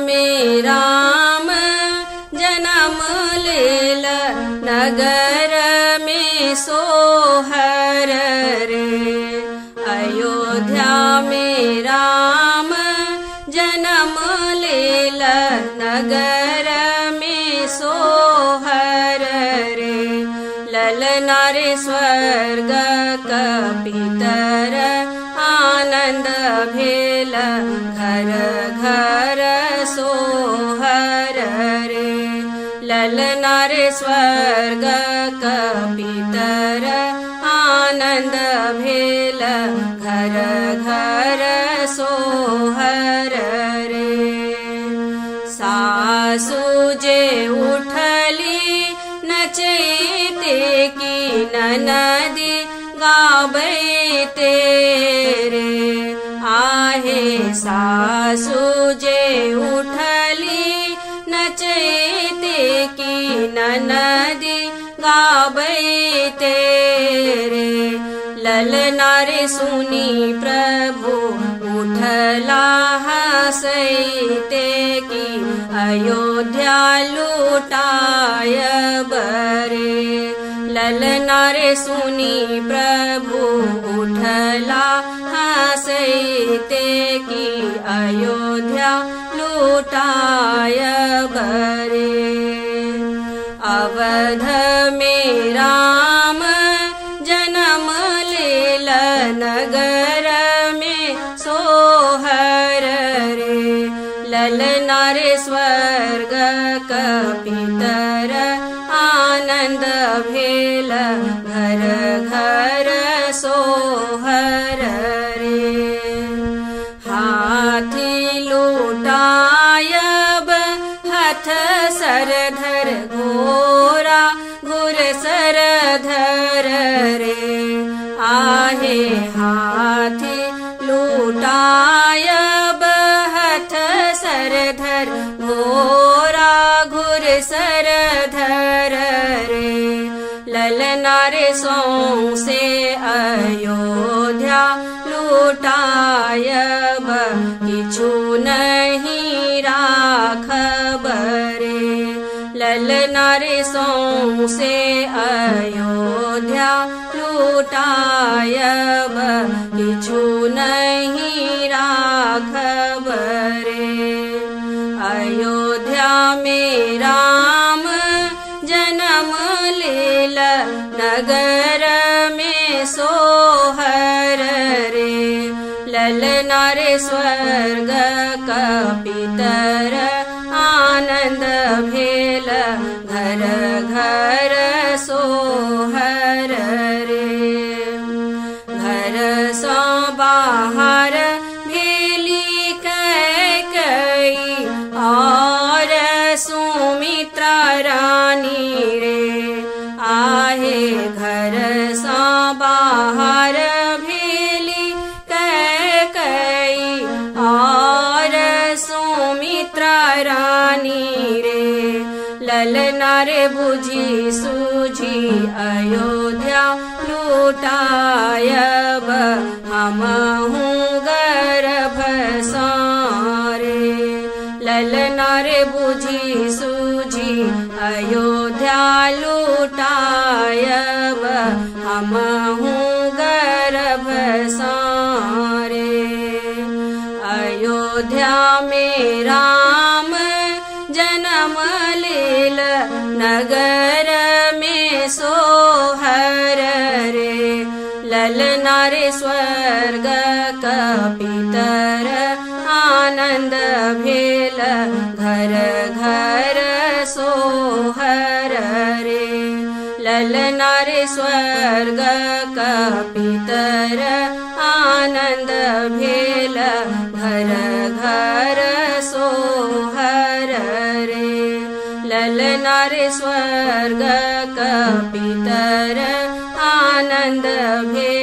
में राम जन्म लेल, नगर में सोहर रे। अयोध्या में राम जन्म लेल, नगर में सोहर रे। ललना रे स्वर्ग कपितर, आनंद भेल घर घर सोहर रे। ललना रे स्वर्ग कपितर, आनंद भेल घर घर सोहर रे। सासु जे उठली नचैते की ननदी गाबैते रे। आहे सासु जे उठली नचैते की ननदी गाबैते रे। ललना रे सुनी प्रभु उठला हसैते की अयोध्या लुटाय बरे। ललना रे सुनी प्रभु उठला हसैते की अयोध्या लुटाय बरे। अवध में राम जन्म लेल, नगर में सोहर रे। ललना रे स्वर्ग कपितर, आनंद भेल घर घर सोहर रे। हाथी लुटायब हथ सरधर, घोरा घुर सरधर रे। आहे हाथी लुटायब हथ सरधर, घोरा घुर सरधर रे। ललना रे सौंसे अयोध्या लुटायब, किछु नहीं राखब रे। ललना रे सौंसे अयोध्या लुटायब, किछु नहीं राखब रे। अयोध्या में राम जन्म लेल, नगर में सोहर रे। ललना रे स्वर्ग कपितर, आनंद भेल घर घर सोहर रे। घर सो बाहर भेली कैकेयी, और सुमित्रा रानी रे। आहे घर सो बाहर भेली कैकेयी, और सुमित्रा रानी रे। ललना रे बुझी सूझी अयोध्या लुटायब, हमहु गर्भ सारे। ललना रे बुझी सूझी अयोध्या लुटायब, हमहु गर्भ सारे। अयोध्या में राम जन्म लेल, नगर में सोहर रे। ललना रे स्वर्ग कपितर, आनंद भेल घर घर सोहर रे। ललना रे स्वर्ग कपितर, आनंद भेल घर घर सोहर रे। ललना रे स्वर्ग कपितर, आनंद भेल